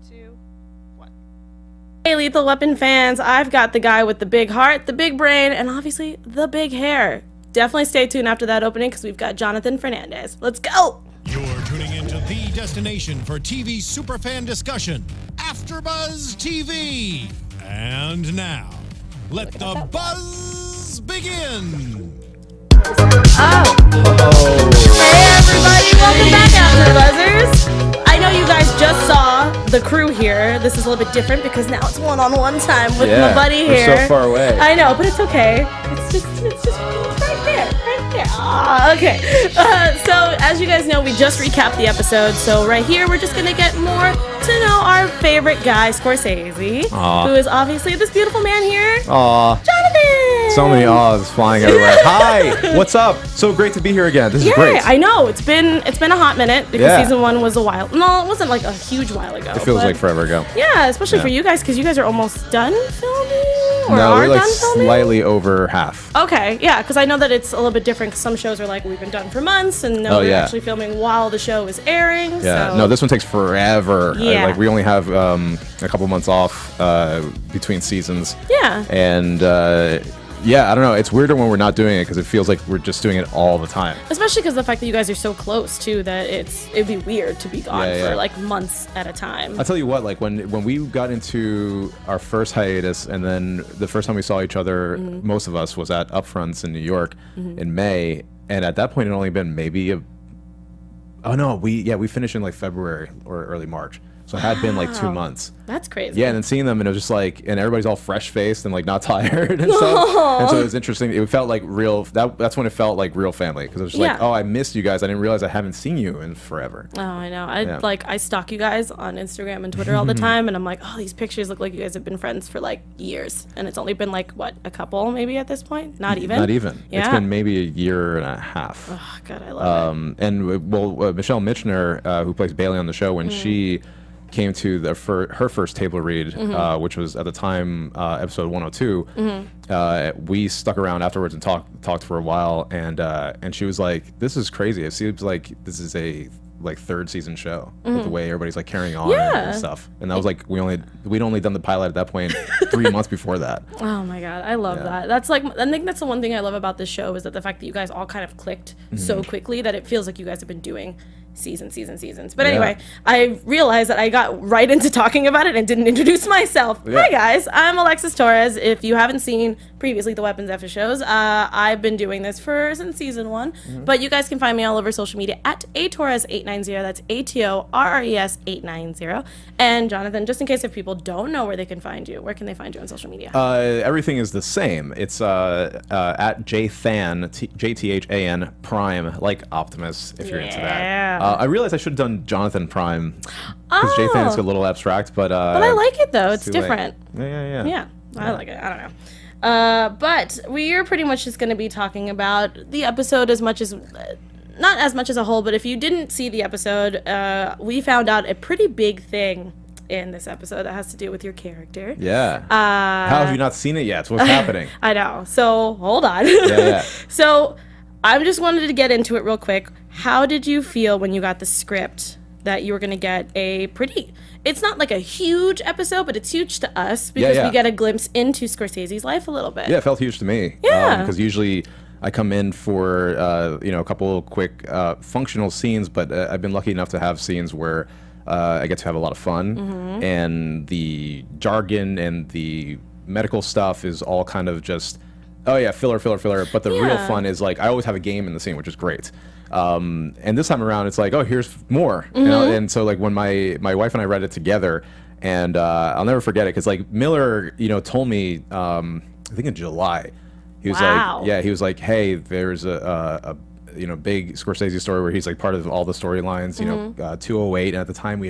2, 1. Hey Lethal Weapon fans, I've got the guy with the big heart, the big brain, and obviously the big hair. Definitely stay tuned after that opening because we've got Johnathan Fernandez. Let's go! You're tuning into the destination for TV superfan discussion, AFTERBUZZ TV. And now, let the buzz begin. Oh. Hey everybody, welcome back AfterBuzzers. I know you guys just saw the crew here. This is a little bit different because now it's one-on-one time with my buddy here. We're so far away. I know, but it's okay. It's just right there. Okay. So as you guys know, we just recapped the episode. So right here, we're just gonna get more to know our favorite guy, Scorsese, who is obviously this beautiful man here. Johnathan. So many ahs flying everywhere. Hi, what's up? So great to be here again. This is great. I know it's been a hot minute because season 1 was a while. No, it wasn't like a huge while ago. It feels like forever ago. Yeah, especially for you guys because you guys are almost done filming. Or no, are we're like done filming? slightly over half. Okay, yeah, because I know that it's a little bit different. Cause some shows are like we've been done for months, and no, we're actually filming while the show is airing. Yeah, so. no, this one takes forever. Yeah. Like we only have a couple months off between seasons. Yeah. And yeah, I don't know. It's weirder when we're not doing it because it feels like we're just doing it all the time. Especially because the fact that you guys are so close too, that it'd be weird to be gone for like months at a time. I'll tell you what, like when we got into our first hiatus, and then the first time we saw each other, most of us was at Upfronts in New York in May, and at that point it had only been maybe we finished in like February or early March. So it had been like 2 months. That's crazy. Yeah, and then seeing them, and it was just like, and everybody's all fresh-faced and like not tired and stuff. And so it was interesting. It felt like real. That's when it felt like real family because it was just like, oh, I missed you guys. I didn't realize I haven't seen you in forever. Oh, I know. I stalk you guys on Instagram and Twitter all the time, and I'm like, oh, these pictures look like you guys have been friends for like years, and it's only been like what, a couple maybe at this point? Not even. Not even. Yeah. It's been maybe a year and a half. Oh God, I love it. And Michelle Michener, who plays Bailey on the show, when she came to her first table read, which was at the time episode 102. We stuck around afterwards and talked for a while, and she was like, "This is crazy. It seems like this is a third season show with the way everybody's like carrying on and stuff." And that was like we'd only done the pilot at that point 3 months before that. Oh my God, I love that. That's like, I think that's the one thing I love about this show is that the fact that you guys all kind of clicked so quickly that it feels like you guys have been doing seasons. But anyway, I realized that I got right into talking about it and didn't introduce myself. Hi guys, I'm Alexis Torres. If you haven't seen previously the Weapons After shows, I've been doing this since season 1. But you guys can find me all over social media at atorres890. That's ATORRES 890. And Johnathan, just in case if people don't know where they can find you, where can they find you on social media? Everything is the same. It's at JTHAN, JTHAN Prime, like Optimus, if you're into that. I realized I should have done Johnathan Prime because JTHAN is a little abstract, but I like it though. It's different. Yeah. I like it. I don't know. But we're pretty much just going to be talking about the episode as much as, not as much as a whole, but if you didn't see the episode, we found out a pretty big thing in this episode that has to do with your character. Yeah. How have you not seen it yet? What's happening? I know. So hold on. So I just wanted to get into it real quick. How did you feel when you got the script that you were going to get it's not like a huge episode, but it's huge to us because we get a glimpse into Scorsese's life a little bit. Yeah, it felt huge to me. Yeah. Because usually I come in for, a couple quick functional scenes, but I've been lucky enough to have scenes where I get to have a lot of fun, and the jargon and the medical stuff is all kind of just, filler. But the real fun is like, I always have a game in the scene, which is great. And this time around, it's like, oh, here's more. And so like when my wife and I read it together, and I'll never forget it because like Miller, told me, I think in July, he was he was like, hey, there's a big Scorsese story where he's like part of all the storylines, 208, and at the time we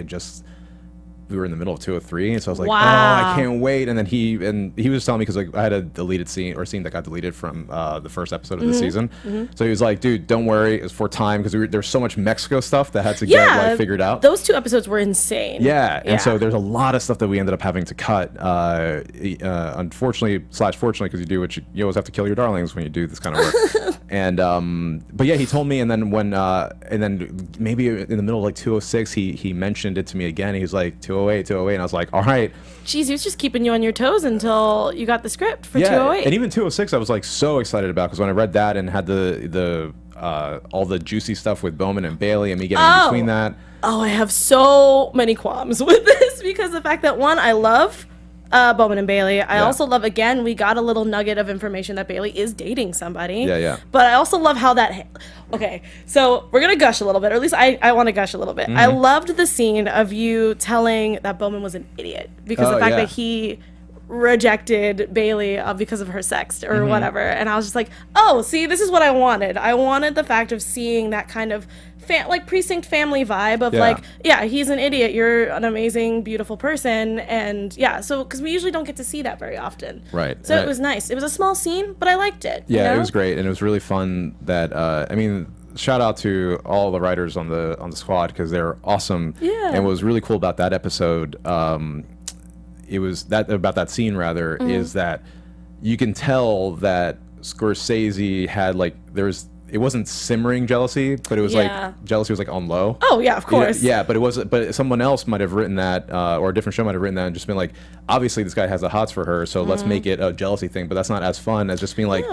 were in the middle of 203, and so I was like, oh, I can't wait. And then he was telling me, because like I had a deleted scene that got deleted from the first episode of the season. So he was like, dude, don't worry, it's for time, because there's so much Mexico stuff that had to get like figured out. Those 2 episodes were insane. And so there's a lot of stuff that we ended up having to cut, unfortunately / fortunately, because you always have to kill your darlings when you do this kind of work. And but yeah, he told me, and then when and then maybe in the middle of like 206, he mentioned it to me again. He was like 208, 208, and I was like, all right. Jeez, he was just keeping you on your toes until you got the script for Yeah, 208. and even 206, I was like so excited about, because when I read that and had the all the juicy stuff with Bowman and Bailey and me getting in between that. Oh, I have so many qualms with this, because the fact that, one, I love Bowman and Bailey. I also love, again, we got a little nugget of information that Bailey is dating somebody. Yeah. But I also love how that... Okay, so we're going to gush a little bit, or at least I want to gush a little bit. I loved the scene of you telling that Bowman was an idiot, because the fact that he rejected Bailey because of her sex or whatever. And I was just like, oh, see, this is what I wanted. I wanted the fact of seeing that kind of like precinct family vibe of like, yeah, he's an idiot, you're an amazing, beautiful person. And yeah, so because we usually don't get to see that very often. Right. So it was nice. It was a small scene, but I liked it. Yeah, you know? it was great, and it was really fun that I mean, shout out to all the writers on the squad, because they're awesome. Yeah. And what was really cool about that episode, it was that about that scene rather, is that you can tell that Scorsese had like, it wasn't simmering jealousy, but it was like jealousy was like on low. Oh yeah, of course. Yeah, but it wasn't. But someone else might have written that, or a different show might have written that and just been like, obviously this guy has the hots for her, so let's make it a jealousy thing. But that's not as fun as just being like,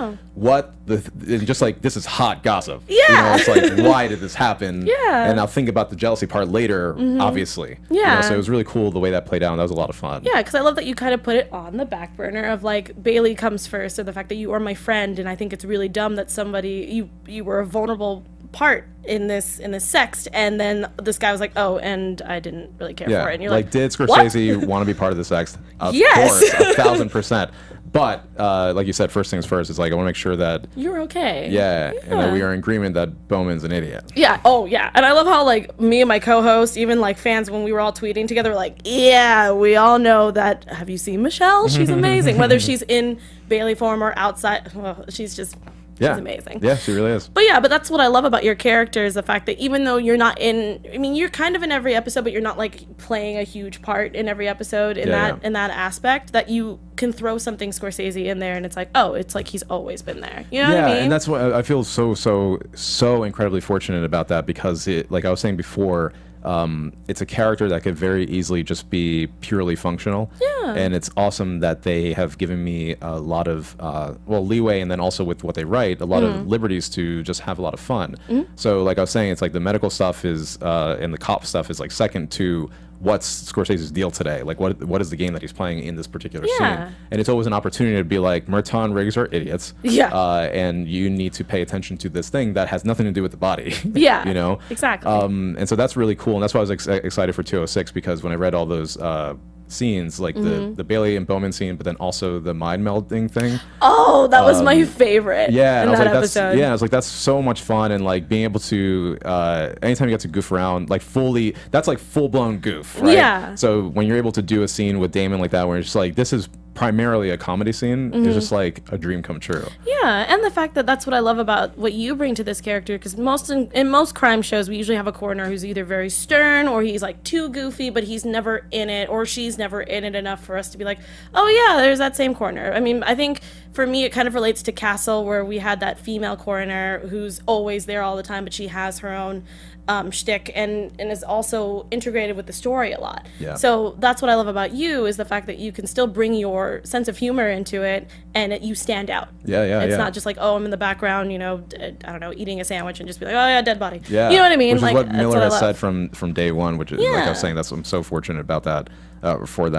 just like, this is hot gossip. Yeah. You know, it's like, why did this happen? Yeah. And I'll think about the jealousy part later, obviously. Yeah. You know, so it was really cool the way that played out, and that was a lot of fun. Yeah, because I love that you kind of put it on the back burner of like, Bailey comes first, or the fact that you are my friend, and I think it's really dumb that somebody you were a vulnerable part in this sext, and then this guy was like, oh, and I didn't really care for it. And you're like, did Scorsese want to be part of the sext? Of Yes. course, 1,000%. But like you said, first things first, it's like, I want to make sure that you're okay. Yeah, and that we are in agreement that Bowman's an idiot. Yeah. Oh, yeah. And I love how like me and my co-host, even like fans, when we were all tweeting together, were like, yeah, we all know that. Have you seen Michelle? She's amazing. Whether she's in Bailey form or outside, she's just. She's amazing. Yeah, she really is. But yeah, but that's what I love about your character, is the fact that even though you're not in, I mean, you're kind of in every episode, but you're not like playing a huge part in every episode in in that aspect, that you can throw something Scorsese in there and it's like, oh, it's like he's always been there. You know what I mean? And that's what I feel so incredibly fortunate about that, because it, like I was saying before, it's a character that could very easily just be purely functional. Yeah. And it's awesome that they have given me a lot of leeway, and then also with what they write, a lot of liberties to just have a lot of fun. So like I was saying, it's like the medical stuff is and the cop stuff is like second to what's Scorsese's deal today? Like, what is the game that he's playing in this particular scene? And it's always an opportunity to be like, Murtaugh and Riggs are idiots. Yeah. And you need to pay attention to this thing that has nothing to do with the body. Yeah. You know? Exactly. And so that's really cool. And that's why I was excited for 206, because when I read all those scenes, like the Bailey and Bowman scene, but then also the mind melding thing. Oh, that was my favorite. Yeah, in and that I was like, episode. I was like, that's so much fun, and like being able to anytime you get to goof around, like fully, that's like full blown goof, right? Yeah. So when you're able to do a scene with Damon like that, where it's just like, this is primarily a comedy scene, is just like a dream come true. Yeah, and the fact that that's what I love about what you bring to this character, because in most crime shows, we usually have a coroner who's either very stern, or he's like too goofy, but he's never in it, or she's never in it enough for us to be like, oh yeah, there's that same coroner. I mean, I think for me, it kind of relates to Castle, where we had that female coroner who's always there all the time, but she has her own shtick and is also integrated with the story a lot. Yeah. So that's what I love about you, is the fact that you can still bring your sense of humor into it, and you stand out. It's not just like, oh, I'm in the background, you know, I don't know, eating a sandwich, and just be like, oh yeah, dead body. Yeah. You know what I mean? Which is like, what Miller has said from day one, which is like I was saying, I'm so fortunate about that, because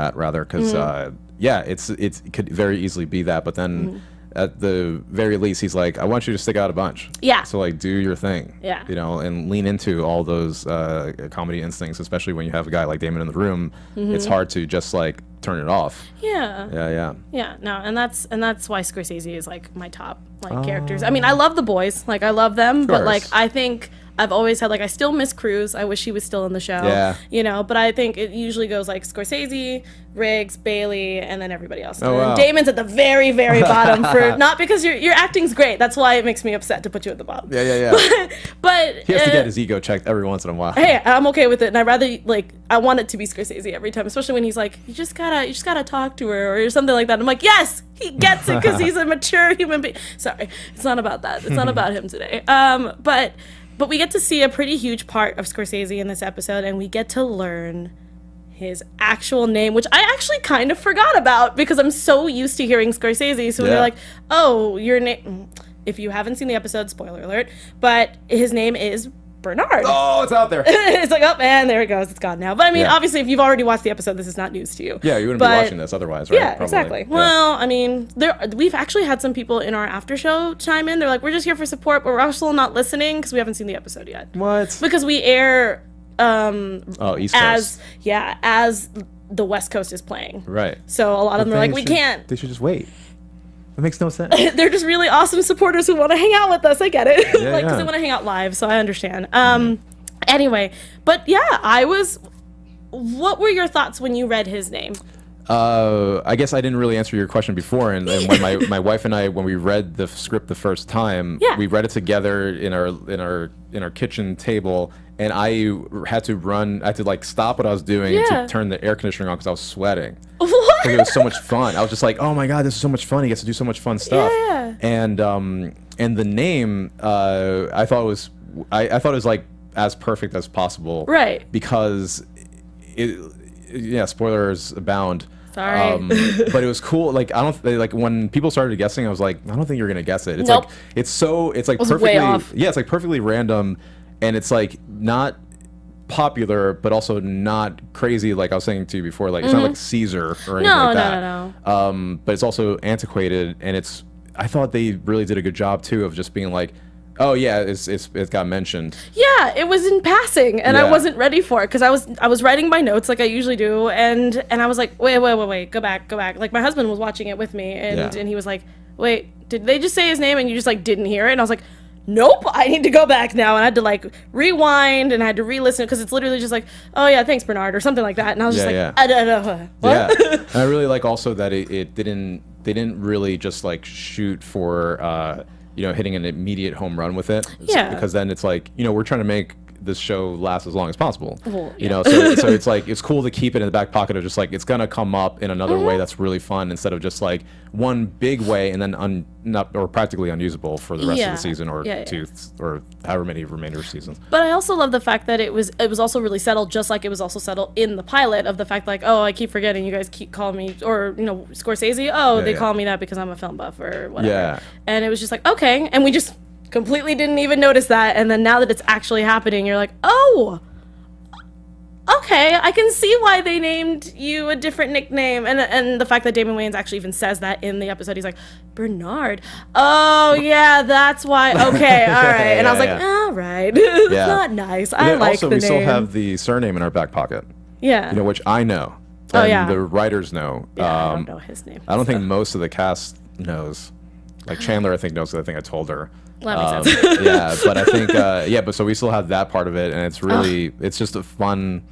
it could very easily be that, but then at the very least, he's like, I want you to stick out a bunch. Yeah. So like, do your thing. Yeah. You know, and lean into all those comedy instincts, especially when you have a guy like Damon in the room. It's hard to just like turn it off. Yeah. Yeah. No, and that's why Scorsese is like my top characters. I mean, I love the boys, like I love them, but like I think I've always had, like, I still miss Cruz. I wish he was still in the show. Yeah. You know, but I think it usually goes like Scorsese, Riggs, Bailey, and then everybody else. Oh, And then wow. Damon's at the very, very bottom for not because your acting's great. That's why it makes me upset to put you at the bottom. Yeah. But He has to get his ego checked every once in a while. hey, I'm okay with it, and I rather like I want it to be Scorsese every time, especially when he's like, you just gotta talk to her or something like that. I'm like, yes, he gets it because he's a mature human being. Sorry, it's not about that. It's not about him today. But we get to see a pretty huge part of Scorsese in this episode, and we get to learn his actual name, which I actually kind of forgot about because I'm so used to hearing Scorsese. So when they're like, oh, your name, if you haven't seen the episode, spoiler alert, but his name is Bernard. Oh, it's out there. It's like, oh, man, there it goes. It's gone now. But I mean, Yeah. obviously, if you've already watched the episode, this is not news to you. Yeah, you wouldn't be watching this otherwise, right? Yeah, Probably. exactly. Yeah. Well, I mean, we've actually had some people in our after show chime in. They're like, we're just here for support, but we're also not listening because we haven't seen the episode yet. What? Because we air East Coast. as the West Coast is playing. Right. So a lot of them are like, we They can't. They should just wait. That makes no sense. They're just really awesome supporters who want to hang out with us. I get it. Yeah, like, because yeah. they want to hang out live, so I understand. Anyway, but yeah, what were your thoughts when you read his name? I guess I didn't really answer your question before, and when my wife and I, when we read the script the first time, Yeah. we read it together in our kitchen table, and I had to like stop what I was doing Yeah. to turn the air conditioning on because I was sweating. What? Because it was so much fun. I was just like, oh my god, this is so much fun. He gets to do so much fun stuff. Yeah. And the name, I thought it was like as perfect as possible. Right. Because spoilers abound. Sorry. But it was cool. Like when people started guessing, I was like, I don't think you're gonna guess it. It's Nope. like it's like was perfectly way off. Yeah, it's like perfectly random, and it's like not popular, but also not crazy. Like I was saying to you before, like it's not like Caesar or anything No, like no, that. no. But it's also antiquated, and I thought they really did a good job too of just being like, oh yeah, it got mentioned. Yeah, it was in passing, and I Yeah. wasn't ready for it because I was writing my notes like I usually do, and I was like, wait, go back. Like my husband was watching it with me, and he was like, wait, did they just say his name and you just like didn't hear it? And I was like, nope, I need to go back now, and I had to like rewind and I had to re-listen because it's literally just like, oh yeah, thanks Bernard or something like that, and I was just Yeah, like, yeah. I don't know. What? Yeah, and I really like also that they didn't really just like shoot for hitting an immediate home run with it. Yeah. Because then it's like, we're trying to make this show last as long as possible. Well, So it's like it's cool to keep it in the back pocket of just like it's gonna come up in another Mm-hmm. way that's really fun instead of just like one big way and then not or practically unusable for the rest of Yeah. the season or Yeah, yeah. two or however many remainder seasons. But I also love the fact that it was also really settled, just like it was also settled in the pilot of the fact like, oh, I keep forgetting you guys keep calling me, or Scorsese, oh, they yeah. call me that because I'm a film buff or whatever. Yeah. And it was just like, okay, and we just completely didn't even notice that, and then now that it's actually happening, you're like, oh, okay, I can see why they named you a different nickname, and the fact that Damon Wayans actually even says that in the episode, he's like, Bernard. Oh yeah, that's why. Okay, all right. And I was like, all right, it's Yeah. not nice. And I then like also the we name. still have the surname in our back pocket. Yeah. Which I know. Oh, And yeah. the writers know. Yeah, I don't know his name. I don't think most of the cast knows. Like Chandler, I think knows. 'Cause I think I told her. That makes sense. Yeah, but I think but so we still have that part of it, and it's really it's just a fun.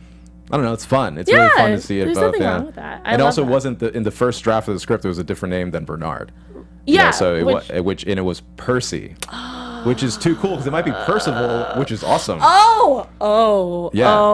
I don't know. It's fun. It's really fun to see it there's both. nothing Yeah. wrong with that. I And love also that. wasn't in the first draft of the script. It was a different name than Bernard. Yeah, So which- it was Percy. Which is too cool because it might be Percival, which is awesome. Oh,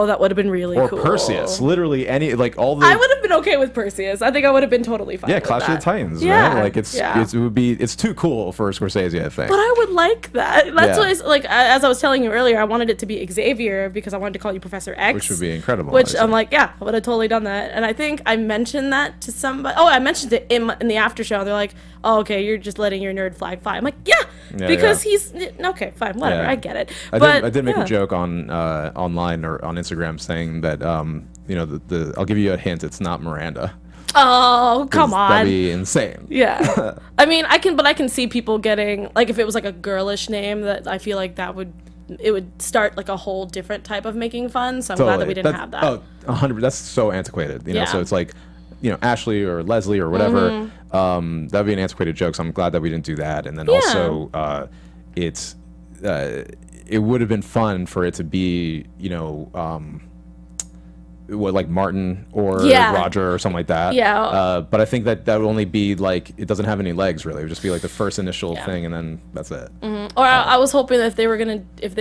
that would have been really or cool. Perseus. Literally any like all the I would have been okay with Perseus. I think I would have been totally fine. yeah, with Clash that. of the Titans. Yeah, Right? Like it's too cool for Scorsese, I think. But I would like that. That's Yeah. why, like, as I was telling you earlier, I wanted it to be Xavier because I wanted to call you Professor X, Which would be incredible, Which I I'm think. like, yeah, I would have totally done that. And I think I mentioned that to somebody. Oh, I mentioned it in the after show. They're like, oh, okay, you're just letting your nerd flag fly. I'm like, yeah, Yeah, because yeah. he's okay, fine, whatever. Yeah. I get it. I But did make yeah. a joke on online or on Instagram saying that I'll give you a hint. It's not Miranda. Oh, come on. That'd be insane. Yeah. I mean, I can see people getting, like, if it was like a girlish name, that I feel like it would start like a whole different type of making fun. So I'm glad that we didn't have that. Oh, 100. That's so antiquated. Yeah. So it's like, Ashley or Leslie or whatever. That'd be an antiquated joke. So I'm glad that we didn't do that. And then also, it it would have been fun for it to be, like Martin or Roger or something like that. Yeah. But I think that would only be like, it doesn't have any legs really. It would just be like the first initial thing, and then that's it. Or I was hoping that if they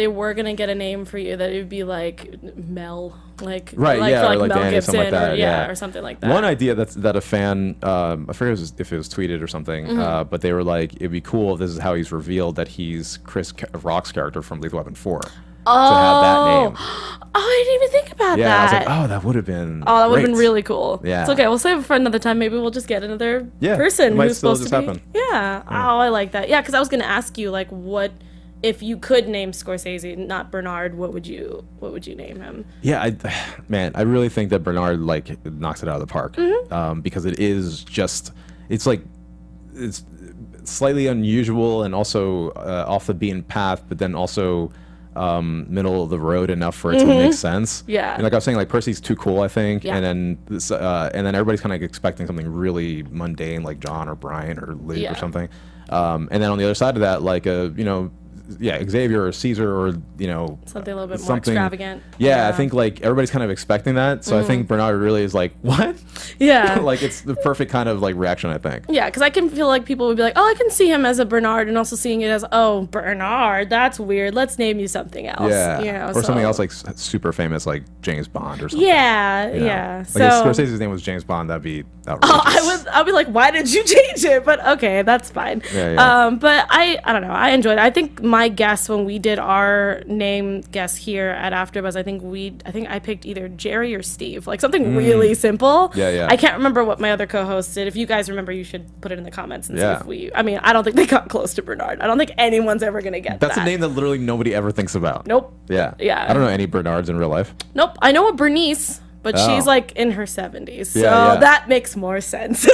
were gonna get a name for you, that it would be like Mel, like right, like, yeah, for, like, or like Mel Danny, Gibson, something like that, or something like that. One idea that a fan, I forget if it was tweeted or something, but they were like, it'd be cool if this is how he's revealed that he's Chris Rock's character from Lethal Weapon 4. To have that name. Oh, I didn't even think about Yeah, that. I was like, oh, that would have been. Oh, that would have great. been really cool. Yeah. It's okay. We'll save it for another time. Maybe we'll just get another Yeah, person it might who's still supposed just to be. happen. Yeah. Oh, I like that. Yeah, because I was gonna ask you like, what if you could name Scorsese, not Bernard? What would you name him? Yeah, I really think that Bernard like knocks it out of the park, because it is just, it's slightly unusual and also off the beaten path, but then also middle of the road enough for it to make sense. Yeah. And like I was saying, like Percy's too cool, I think, Yeah. and then everybody's kind of expecting something really mundane like John or Brian or Luke or something, and then on the other side of that, like Xavier or Caesar or Something a little bit more extravagant. Yeah, I think like everybody's kind of expecting that, so I think Bernard really is like, what? Yeah. Like it's the perfect kind of like reaction, I think. Yeah, because I can feel like people would be like, oh, I can see him as a Bernard, and also seeing it as, oh, Bernard, that's weird. Let's name you something else. Yeah, or something else like super famous, like James Bond or something. Yeah. Like So if Scorsese's name was James Bond, that'd be outrageous. I'd be like, why did you change it? But okay, that's fine. Yeah. But I don't know. I enjoyed it. I think my guess when we did our name guess here at AfterBuzz, I think I picked either Jerry or Steve, like something really simple. Yeah. I can't remember what my other co-hosts did. If you guys remember, you should put it in the comments and see Yeah. if I mean, I don't think they got close to Bernard. I don't think anyone's ever gonna get That's that. a name that literally nobody ever thinks about. Nope. Yeah. Yeah. I don't know any Bernards in real life. Nope. I know a Bernice, but Oh. she's like in her 70s, so Yeah. that makes more sense.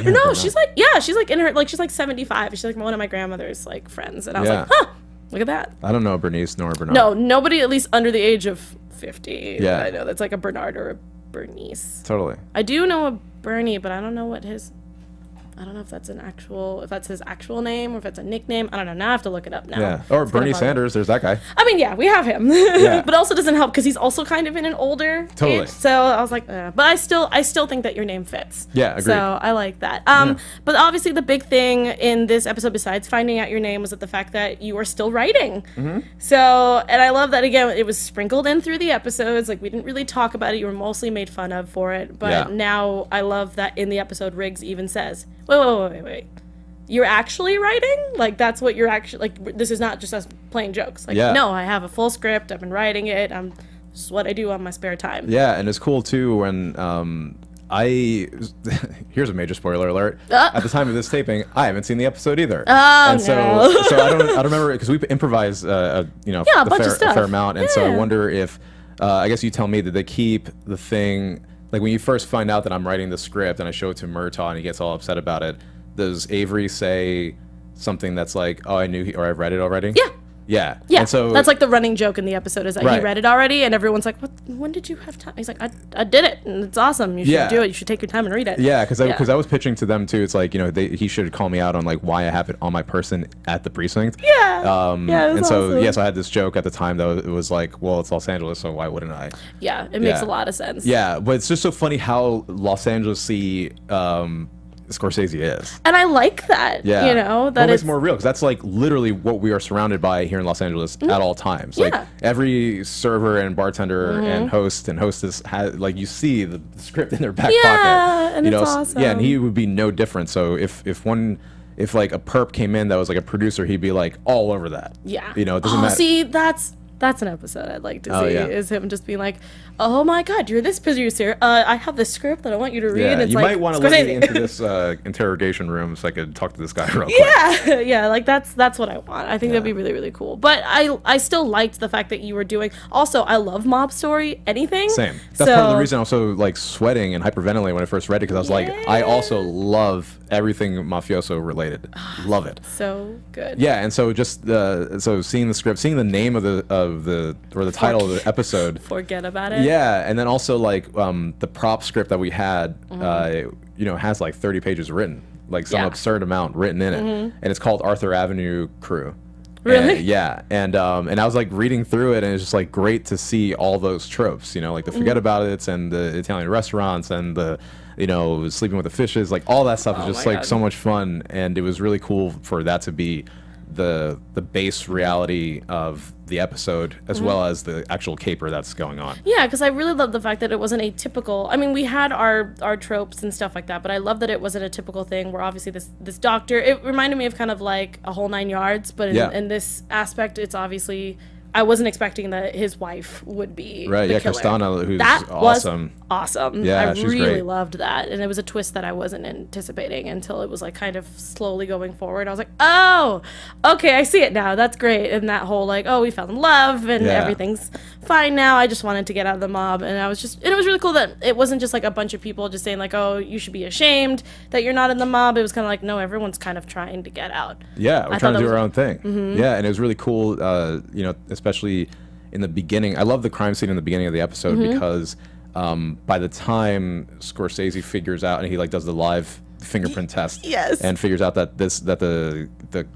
No, she's like in her, like she's like 75. She's like one of my grandmother's like friends, and I was Yeah. like, huh, look at that. I don't know Bernice nor Bernard. No, nobody at least under the age of 50. Yeah. I know that's like a Bernard or a Bernice. Totally. I do know a Bernie, but I don't know if that's his actual name or if it's a nickname. I don't know. Now I have to look it up now. Yeah. Or It's gonna Bernie bother me. Sanders. There's that guy. I mean, yeah, we have him. Yeah. But also doesn't help because he's also kind of in an older Totally. age. So I was like, but I still think that your name fits. Yeah, agreed. So I like that. But obviously the big thing in this episode, besides finding out your name, was that the fact that you are still writing. So, and I love that, again, it was sprinkled in through the episodes. Like, we didn't really talk about it. You were mostly made fun of for it. But Yeah. now I love that in the episode, Riggs even says, wait. You're actually writing? Like, that's what you're actually, like, this is not just us playing jokes. Like, Yeah. no, I have a full script. I've been writing it. This is what I do on my spare time. Yeah, and it's cool too when here's a major spoiler alert. At the time of this taping, I haven't seen the episode either. Oh, and so no. so I don't remember, because we improvise a bunch of a stuff. fair amount, and so I Yeah. wonder if I guess you tell me, that they keep the thing, like when you first find out that I'm writing the script and I show it to Murtaugh and he gets all upset about it, does Avery say something that's like, oh, I knew or I've read it already? Yeah. Yeah. Yeah, And so that's like the running joke in the episode is that he Right. read it already, and everyone's like, "What? When did you have time?" He's like, "I did it, and it's awesome. You should Yeah. do it. You should take your time and read it." Yeah, because I was pitching to them too. It's like, he should call me out on like why I have it on my person at the precinct. Yeah. Yeah, it was and so awesome. yes, I had this joke at the time though. It was like, well, it's Los Angeles, so why wouldn't I? Yeah, it makes Yeah. a lot of sense. Yeah, but it's just so funny how Los Angeles-y Scorsese is. And I like that. Yeah, You know, that that makes it's it more real, because that's like literally what we are surrounded by here in Los Angeles at all times. Like Yeah. every server and bartender and host and hostess has, like, you see the script in their back Yeah, pocket. and you it's know, awesome. Yeah, and he would be no different. So if like a perp came in that was like a producer, he'd be like all over that. Yeah. You know, it doesn't matter. See, that's an episode I'd like to Oh, see. yeah. Is him just being like, "Oh my God, you're this producer. I have this script that I want you to read." Yeah, and it's you like, might want to let me Scorsese. into this interrogation room so I could talk to this guy real quick. Yeah, like that's what I want. I think that'd be really, really cool. But I still liked the fact that you were doing. Also, I love mob story. Anything. Same. That's part of the reason I was so like sweating and hyperventilating when I first read it, because I was like, I also love everything mafioso related. Love it. So good. Yeah, and so just so seeing the script, seeing the name of the title of the episode. Forget about it. Yeah, and then also like the prop script that we had, has like 30 pages written, like some Yeah. absurd amount written in it, and it's called Arthur Avenue Crew. Really? And I was like reading through it, and it's just like great to see all those tropes, you know, like the forget about it and the Italian restaurants and the, you know, sleeping with the fishes, like all that stuff is just like so much fun, and it was really cool for that to be the base reality of the episode as well as the actual caper that's going on. Yeah, because I really love the fact that it wasn't a typical. I mean, we had our tropes and stuff like that, but I love that it wasn't a typical thing where obviously this doctor. It reminded me of kind of like A Whole Nine Yards, but in this aspect, it's obviously. I wasn't expecting that his wife would be right. The Yeah, killer. Castana, who's that awesome. Was awesome. Yeah, I she's really great. loved that, and it was a twist that I wasn't anticipating until it was like kind of slowly going forward. I was like, oh, okay, I see it now. That's great. And that whole like, oh, we fell in love and everything's fine now. I just wanted to get out of the mob, and it was really cool that it wasn't just like a bunch of people just saying like, oh, you should be ashamed that you're not in the mob. It was kind of like, no, everyone's kind of trying to get out. Yeah, we're trying to do our own thing. Yeah, and it was really cool. You know, especially in the beginning. I love the crime scene in the beginning of the episode because by the time Scorsese figures out and he like does the live fingerprint test and figures out that the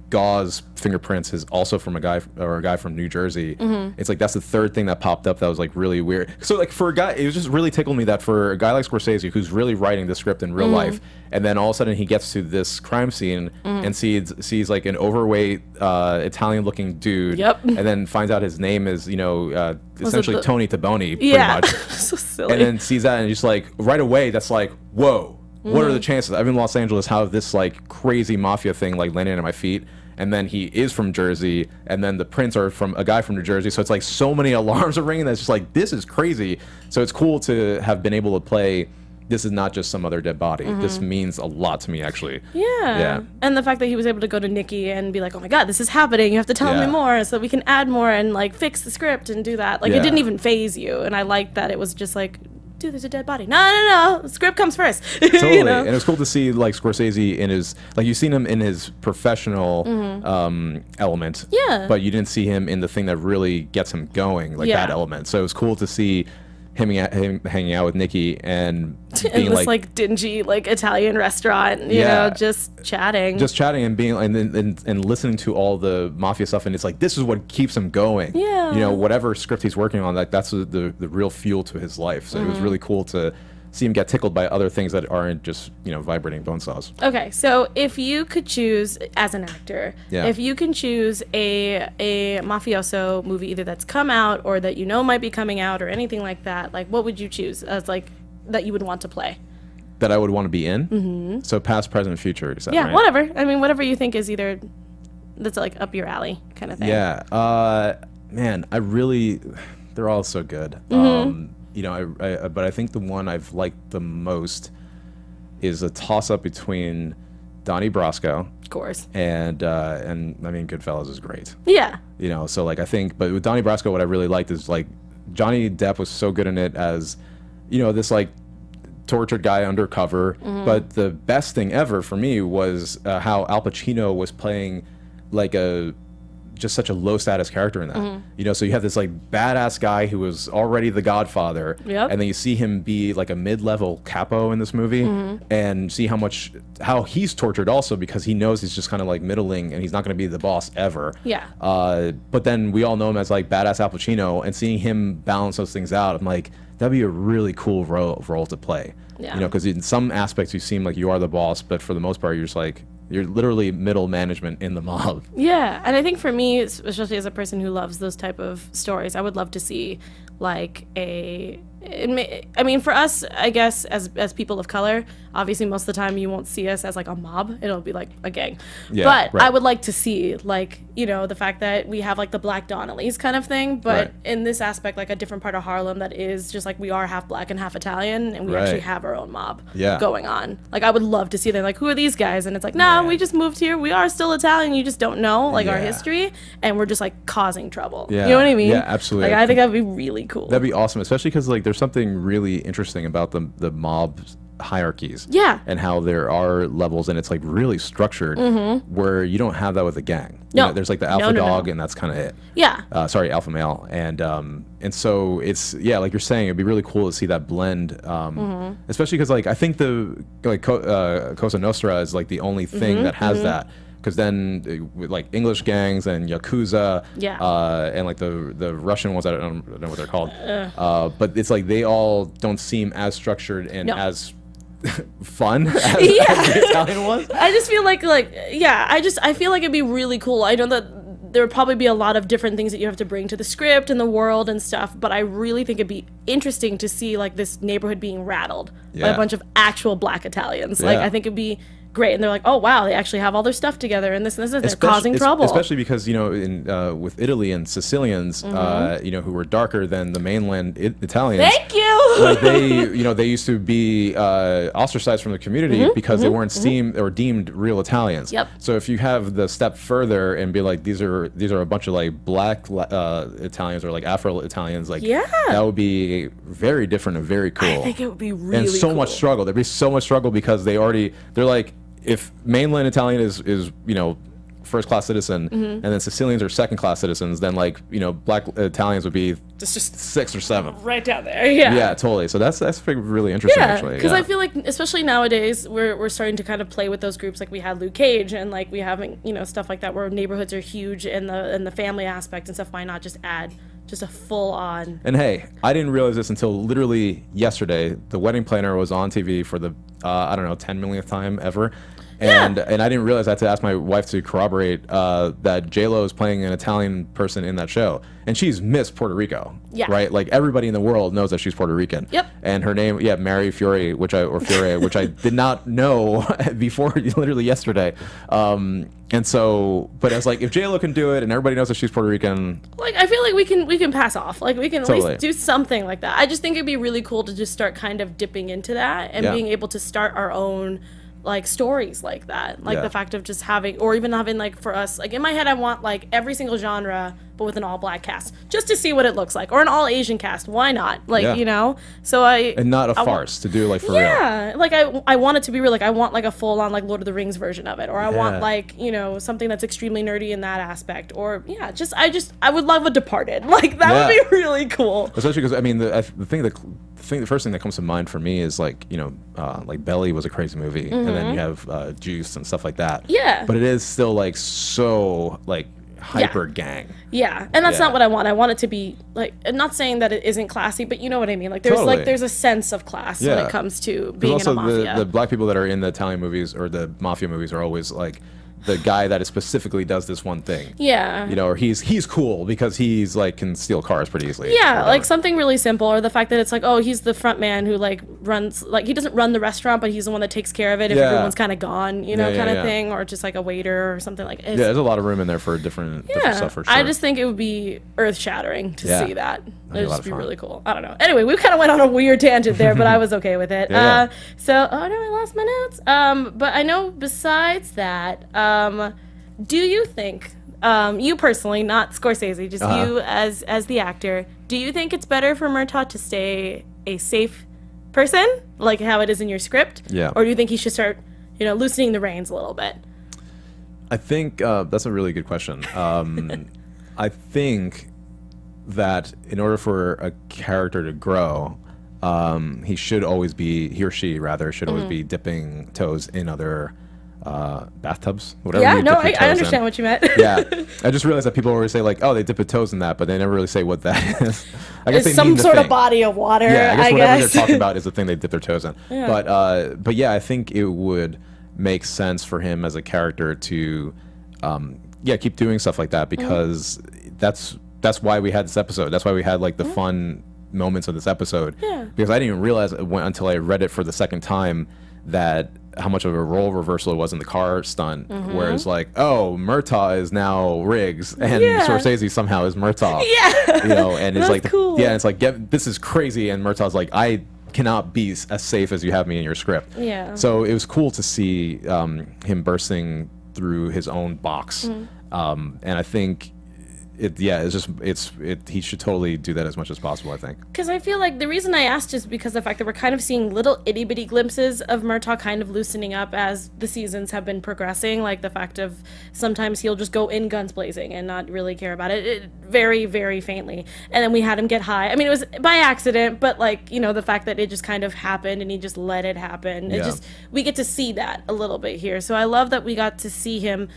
gauze fingerprints is also from a guy from New Jersey. It's like that's the third thing that popped up that was like really weird. So like for a guy, it was just really tickled me that for a guy like Scorsese who's really writing the script in real life, and then all of a sudden he gets to this crime scene and sees like an overweight Italian-looking dude, and then finds out his name is essentially Tony Taboni, pretty much. So silly. And then sees that and just like right away that's like, whoa. What are the chances? I'm in Los Angeles. How this like crazy mafia thing like landed at my feet, and then he is from Jersey, and then the prints are from a guy from New Jersey. So it's like so many alarms are ringing. That's just like this is crazy. So it's cool to have been able to play. This is not just some other dead body. This means a lot to me, actually. Yeah. And the fact that he was able to go to Nikki and be like, oh my God, this is happening. You have to tell me more so we can add more and like fix the script and do that. Like it didn't even phase you. And I liked that it was just like, dude, there's a dead body. No. The script comes first. Totally. You know? And it was cool to see like Scorsese in his, like you've seen him in his professional element. Yeah. But you didn't see him in the thing that really gets him going, like that element. So it was cool to see him hanging out with Nikki and being in this like dingy like Italian restaurant, you know, just chatting and being and listening to all the mafia stuff, and it's like this is what keeps him going. Yeah, you know, whatever script he's working on, like that's the real fuel to his life. So it was really cool to see him get tickled by other things that aren't just, you know, vibrating bone saws. Okay, so if you could choose as an actor, if you can choose a mafioso movie either that's come out or that you know might be coming out or anything like that, like what would you choose as like that you would want to play? That I would want to be in? So past, present, future, is that right? Whatever. I mean, whatever you think is either that's like up your alley kind of thing. Yeah. Man, they're all so good. You know, but I think the one I've liked the most is a toss-up between Donnie Brasco, of course, and I mean, Goodfellas is great. Yeah. You know, so like I think, but with Donnie Brasco, what I really liked is like Johnny Depp was so good in it as, you know, this like tortured guy undercover. But the best thing ever for me was how Al Pacino was playing like just such a low status character in that. You know, so you have this like badass guy who was already the Godfather, and then you see him be like a mid-level capo in this movie, and see how he's tortured also because he knows he's just kind of like middling and he's not going to be the boss ever. But then we all know him as like badass Al Pacino, and seeing him balance those things out, I'm like, that'd be a really cool role to play. You know, because in some aspects you seem like you are the boss, but for the most part you're just like, you're literally middle management in the mob. Yeah, and I think for me, especially as a person who loves those type of stories, I would love to see like I mean, for us, I guess, as people of color, obviously most of the time you won't see us as like a mob. It'll be like a gang. But I would like to see like, you know, the fact that we have like the Black Donnellys kind of thing, but in this aspect, like a different part of Harlem that is just like we are half Black and half Italian, and we actually have our own mob going on. Like I would love to see them like, who are these guys? And it's like, no, we just moved here. We are still Italian. You just don't know like our history, and we're just like causing trouble. You know what I mean? Yeah, absolutely. Like I think that'd be really cool. That'd be awesome, especially because like there's something really interesting about the mob hierarchies. And how there are levels, and it's like really structured, where you don't have that with a gang. You know, there's like the alpha dog, and that's kind of it. Sorry, alpha male, and so it's like you're saying, it'd be really cool to see that blend, especially because like I think the like Cosa Nostra is like the only thing that has that. because then with like English gangs and Yakuza, and like the Russian ones, I don't know what they're called, but it's like they all don't seem as structured and as fun as the Italian ones. I just feel like I feel like it'd be really cool. I know that there would probably be a lot of different things that you have to bring to the script and the world and stuff, but I really think it'd be interesting to see like this neighborhood being rattled by a bunch of actual black Italians. Like I think it'd be great, and they're like, oh wow, they actually have all their stuff together and this and this, and they're causing trouble. Especially because in with Italy and Sicilians, who were darker than the mainland Italians. Thank you. Like they used to be ostracized from the community because they weren't deemed real Italians. Yep. So if you have the step further and be like, these are a bunch of like black Italians or like Afro Italians, like that would be very different and very cool. I think it would be really and so cool. much struggle. There'd be so much struggle because they're like, if mainland Italian is first class citizen and then Sicilians are second class citizens, then like black Italians would be just 6th or 7th, right down there. Yeah, totally. So that's really interesting, actually. Because I feel like especially nowadays we're starting to kind of play with those groups. Like we had Luke Cage and like we have stuff like that where neighborhoods are huge in the family aspect and stuff. Why not just add just a full on? And hey, I didn't realize this until literally yesterday. The Wedding Planner was on TV for the 10 millionth time ever. And I didn't realize I had to ask my wife to corroborate that J-Lo is playing an Italian person in that show, and she's Miss Puerto Rico, right? Like everybody in the world knows that she's Puerto Rican. Yep. And her name, Mary Fiore, which I did not know before literally yesterday. And so, but I was like, if J-Lo can do it, and everybody knows that she's Puerto Rican, like I feel like we can pass off, like we can at least do something like that. I just think it'd be really cool to just start kind of dipping into that and being able to start our own like stories like that, like the fact of just having, or even having like for us, like in my head I want like every single genre but with an all black cast just to see what it looks like, or an all Asian cast. Why not? Like so and not a farce to do like for real. Like I want it to be real. Like I want like a full on like Lord of the Rings version of it, or I want like something that's extremely nerdy in that aspect, or I would love a Departed. Like that would be really cool, especially because I mean the first thing that comes to mind for me is like like Belly was a crazy movie, and then you have Juice and stuff like that. But it is still like so like hyper gang. And that's not what I want. I want it to be like, I'm not saying that it isn't classy, but you know what I mean. Like there's there's a sense of class when it comes to being in a mafia. The black people that are in the Italian movies or the mafia movies are always like the guy that specifically does this one thing. Or he's cool because he's like can steal cars pretty easily. Like something really simple, or the fact that it's like, oh, he's the front man who like runs, like he doesn't run the restaurant, but he's the one that takes care of it if everyone's kind of gone, kind of thing, or just like a waiter or something like. There's a lot of room in there for different stuff for sure. I just think it would be earth shattering to see that. It'd just be really cool. I don't know. Anyway, we kind of went on a weird tangent there, but I was okay with it. So, oh no, I lost my notes. But I know besides that, do you think, you personally, not Scorsese, just you as the actor, do you think it's better for Murtaugh to stay a safe person, like how it is in your script? Or do you think he should start, loosening the reins a little bit? I think that's a really good question. I think that in order for a character to grow, he or she should always be dipping toes in other bathtubs, whatever. I understand what you meant. I just realized that people always say like, oh, they dip their toes in that, but they never really say what that is. I guess it's some sort of body of water. I guess whatever they're talking about is the thing they dip their toes in. But I think it would make sense for him as a character to keep doing stuff like that, because that's why we had this episode. That's why we had like the fun moments of this episode. Because I didn't even realize until I read it for the second time that how much of a role reversal it was in the car stunt, where it's like, oh, Murtaugh is now Riggs and Scorsese somehow is Murtaugh. And it's like cool. It's like, this is crazy, and Murtaugh's like, I cannot be as safe as you have me in your script. So it was cool to see him bursting through his own box, and I think he should totally do that as much as possible, I think. Because I feel like the reason I asked is because the fact that we're kind of seeing little itty bitty glimpses of Murtaugh kind of loosening up as the seasons have been progressing. Like the fact of sometimes he'll just go in guns blazing and not really care about it very, very faintly. And then we had him get high. I mean, it was by accident, but like, the fact that it just kind of happened and he just let it happen. We get to see that a little bit here. So I love that we got to see him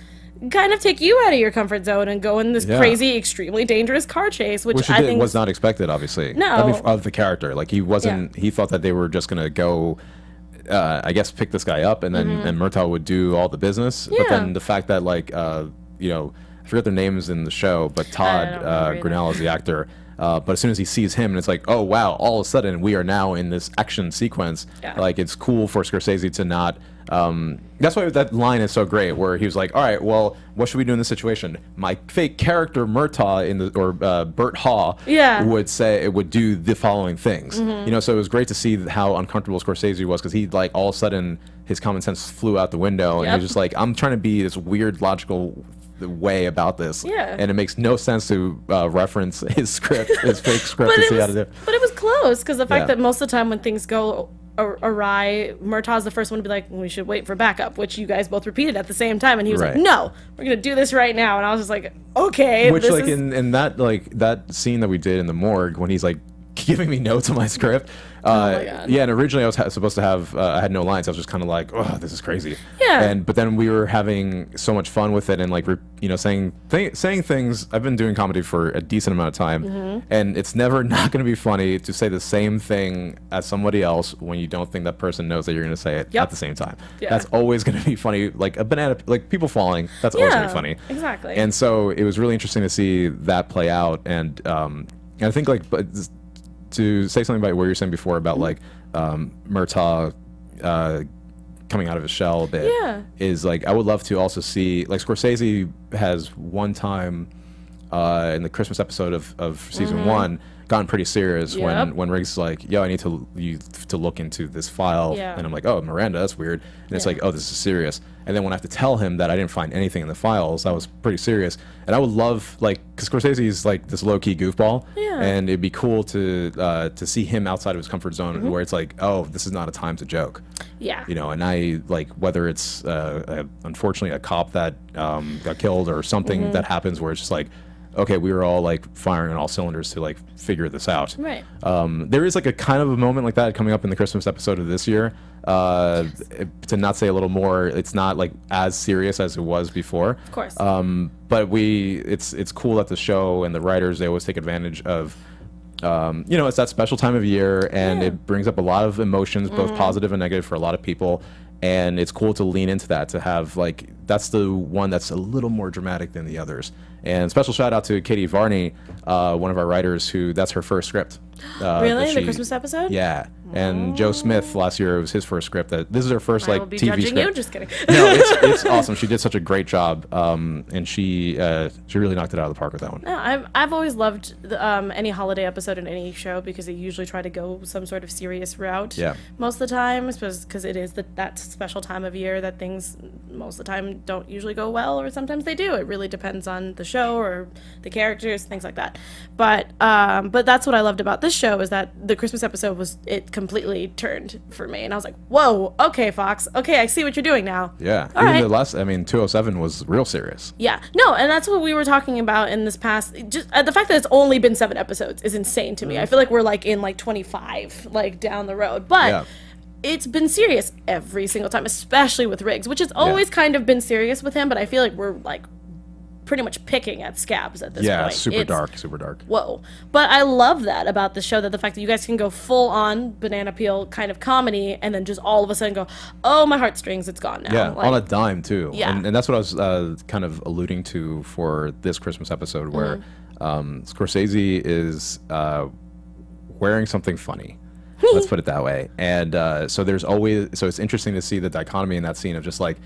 kind of take you out of your comfort zone and go in this crazy, extremely dangerous car chase, which I think was not expected, obviously. No. I mean, of the character. Like, he wasn't, he thought that they were just going to go, I guess, pick this guy up, and then and Murtaugh would do all the business. But then the fact that, like, you know, I forget their names in the show, but Todd Grinnell is the actor. But as soon as he sees him, and it's like, oh, wow, all of a sudden we are now in this action sequence. Like, it's cool for Scorsese to not... that's why that line is so great, where he was like, all right, well, what should we do in this situation? My fake character, Murtaugh, or Bert Haw, would do the following things. You know, so it was great to see how uncomfortable Scorsese was, because he, like, all of a sudden, his common sense flew out the window, and he was just like, I'm trying to be this weird, logical way about this, and it makes no sense to reference his script, his fake script, to see how to do it. But it was close, because the fact that most of the time when things go awry, Murtaugh's the first one to be like, we should wait for backup, which you guys both repeated at the same time, and he was like, no, we're gonna do this right now, and I was just like, okay. Which, like, in that, like, that scene that we did in the morgue, when he's like giving me notes on my script, yeah, and originally I was supposed to have I had no lines. I was just kind of like, oh, this is crazy. But then we were having so much fun with it, and, like, you know, saying things. I've been doing comedy for a decent amount of time, and it's never not going to be funny to say the same thing as somebody else when you don't think that person knows that you're going to say it at the same time. That's always going to be funny. Like a banana, like people falling. That's always going to be funny. Exactly. And so it was really interesting to see that play out, and I think, like, but to say something about what you were saying before about like Murtaugh coming out of his shell a bit, is like, I would love to also see, like, Scorsese has one time in the Christmas episode of season 1 gotten pretty serious when Riggs is like, yo, I need you to look into this file, and I'm like, oh, Miranda, that's weird, and it's like, oh, this is serious. And then when I have to tell him that I didn't find anything in the files, that was pretty serious. And I would love, like, because Scorsese is like this low-key goofball, and it'd be cool to see him outside of his comfort zone, where it's like, oh, this is not a time to joke. You know, and I, like, whether it's unfortunately a cop that got killed or something that happens where it's just like, okay, we were all, like, firing on all cylinders to, like, figure this out. There is, like, a kind of a moment like that coming up in the Christmas episode of this year. To not say a little more, it's not, like, as serious as it was before. Of course. But it's cool that the show and the writers, they always take advantage of, you know, it's that special time of year, and it brings up a lot of emotions, both positive and negative, for a lot of people. And it's cool to lean into that, to have, like, that's the one that's a little more dramatic than the others. And special shout out to Katie Varney, one of our writers, who that's her first script. Really? The Christmas episode? Yeah. And Joe Smith, last year, it was his first script. This is her first, like, TV judging script. You, just kidding. No, it's awesome. She did such a great job, and she really knocked it out of the park with that one. No, I've always loved any holiday episode in any show, because they usually try to go some sort of serious route. Most of the time, because it is that special time of year that things most of the time don't usually go well, or sometimes they do. It really depends on the show or the characters, things like that. But that's what I loved about this show, is that the Christmas episode it completely turned for me, and I was like, whoa, okay, Fox, okay, I see what you're doing now. Even the last, 207 was real serious. No, and that's what we were talking about in this past, just the fact that it's only been 7 episodes is insane to me. I feel like we're, like, in, like, 25, like, down the road, but it's been serious every single time, especially with Riggs, which has always kind of been serious with him, but I feel like we're, like, pretty much picking at scabs at this point. Super dark. Whoa. But I love that about the show, that the fact that you guys can go full on banana peel kind of comedy, and then just all of a sudden go, oh, my heartstrings, it's gone now. Like, on a dime, too. And that's what I was kind of alluding to for this Christmas episode, where Scorsese is wearing something funny. Let's put it that way. And so it's interesting to see the dichotomy in that scene of just like,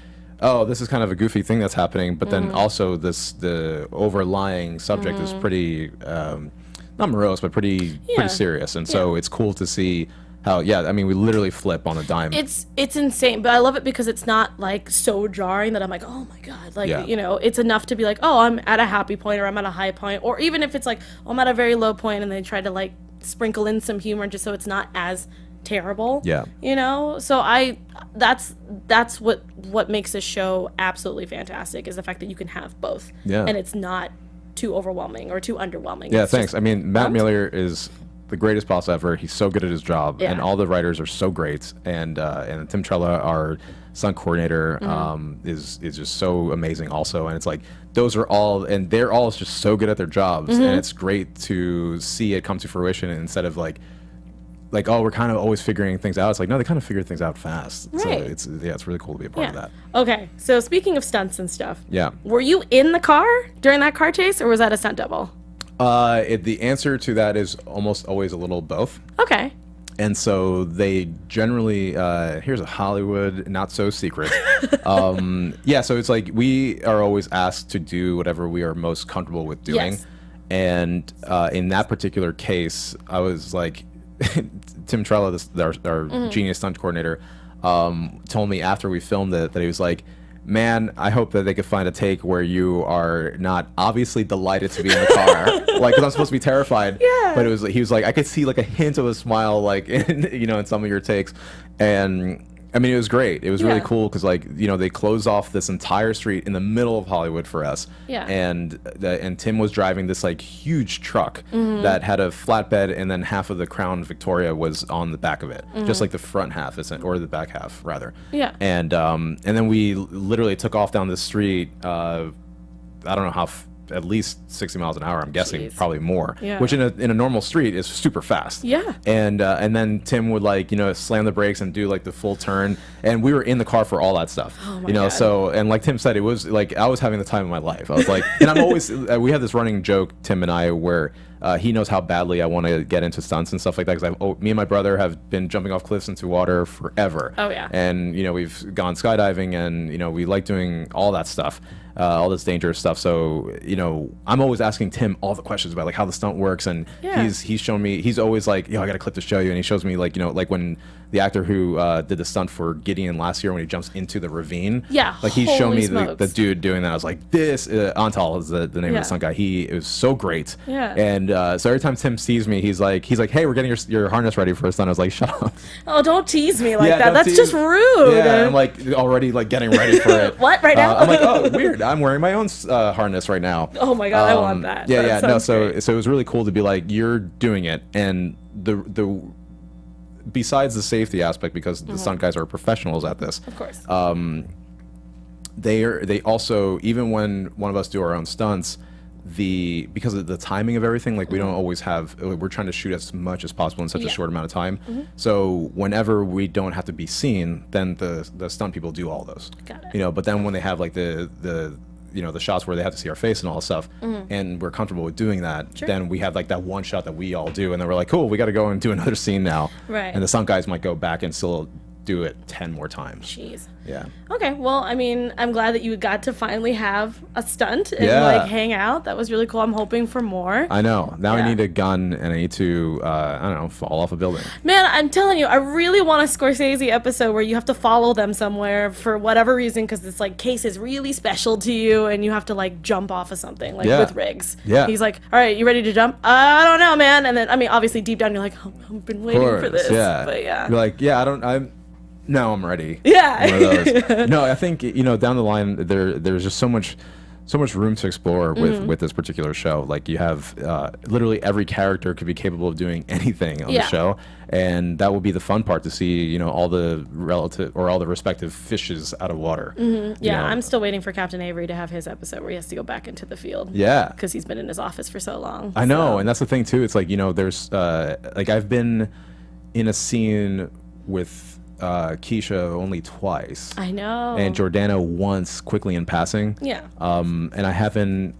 oh, this is kind of a goofy thing that's happening, but then also the overlying subject is pretty, not morose, but pretty serious. And so it's cool to see how, we literally flip on a dime. It's insane, but I love it because it's not, like, so jarring that I'm like, oh my God. Like, you know, it's enough to be like, oh, I'm at a happy point, or I'm at a high point, or even if it's like, oh, I'm at a very low point, and they try to, like, sprinkle in some humor just so it's not as terrible. You know? So that's what makes this show absolutely fantastic, is the fact that you can have both. And it's not too overwhelming or too underwhelming. Thanks. I mean, Matt Miller is the greatest boss ever. He's so good at his job, and all the writers are so great. And Tim Trella, our stunt coordinator, is just so amazing also. And it's like those are all, and they're all just so good at their jobs, and it's great to see it come to fruition instead of like, oh, we're kind of always figuring things out. It's like, no, they kind of figured things out fast. Right. So it's really cool to be a part of that. Okay, so speaking of stunts and stuff, Yeah. were you in the car during that car chase, or was that a stunt double? The answer to that is almost always a little both. Okay. And so they generally, here's a Hollywood not so secret. Yeah, so it's like we are always asked to do whatever we are most comfortable with doing. Yes. And in that particular case, I was like, Tim Trella, our genius stunt coordinator, told me after we filmed it that he was like, man, I hope that they could find a take where you are not obviously delighted to be in the car, like, because I'm supposed to be terrified. Yeah. But he was like, I could see like a hint of a smile, like in some of your takes, and I mean, it was great. It was really cool because, like, they closed off this entire street in the middle of Hollywood for us. Yeah. And Tim was driving this like huge truck that had a flatbed, and then half of the Crown Victoria was on the back of it, just like the front half, or the back half rather. Yeah. And then we literally took off down the street. I don't know how. At least 60 miles an hour, I'm guessing. Jeez. Probably more. Yeah. Which in a normal street is super fast. Yeah. And then Tim would like slam the brakes and do like the full turn, and we were in the car for all that stuff. Oh my God. So, and like Tim said, it was like I was having the time of my life. I was like, and I'm always we have this running joke, Tim and I, where he knows how badly I want to get into stunts and stuff like that, because me and my brother have been jumping off cliffs into water forever. Oh yeah. And we've gone skydiving, and we like doing all that stuff. All this dangerous stuff. So, I'm always asking Tim all the questions about like how the stunt works, and he's shown me. He's always like, I got a clip to show you, and he shows me like like when the actor who did the stunt for Gideon last year when he jumps into the ravine. Yeah. Like he's shown me the dude doing that. I was like, this Antal is the name of the stunt guy. He was so great. Yeah. And so every time Tim sees me, he's like, hey, we're getting your harness ready for a stunt. I was like, shut up. Oh, don't tease me like that. That's just rude. Yeah. I'm like already like getting ready for it. What right now? I'm like, oh, weird. I'm wearing my own harness right now. Oh my God, I want that. Yeah, yeah. No, so it was really cool to be like, you're doing it, and the besides the safety aspect, because the stunt guys are professionals at this. Of course. They also, even when one of us do our own stunts, because of the timing of everything, like we don't always have, we're trying to shoot as much as possible in such a short amount of time. So whenever we don't have to be seen, then the stunt people do all those. Got it. But then when they have like the shots where they have to see our face and all that stuff, and we're comfortable with doing that, then we have like that one shot that we all do, and then we're like, cool, we got to go and do another scene now. Right. And the stunt guys might go back and still do it 10 more times. Jeez. Yeah. Okay, well, I mean, I'm glad that you got to finally have a stunt and like hang out. That was really cool. I'm hoping for more. I know. Now I need a gun, and I need to, I don't know, fall off a building. Man, I'm telling you, I really want a Scorsese episode where you have to follow them somewhere for whatever reason, because this like case is really special to you, and you have to like jump off of something, like with Riggs. Yeah. He's like, all right, you ready to jump? I don't know, man. And then, I mean, obviously deep down you're like, oh, I've been waiting for this. Yeah. But yeah. You're like, no, I'm ready. Yeah. One of those. No, I think down the line there's just so much room to explore with this particular show. Like you have literally every character could be capable of doing anything on the show, and that will be the fun part, to see all the respective fishes out of water. Yeah, I'm still waiting for Captain Avery to have his episode where he has to go back into the field. Yeah, because he's been in his office for so long. I know, and that's the thing too. It's like there's like I've been in a scene with Keisha only twice. I know. And Jordana once, quickly in passing. Yeah. And I haven't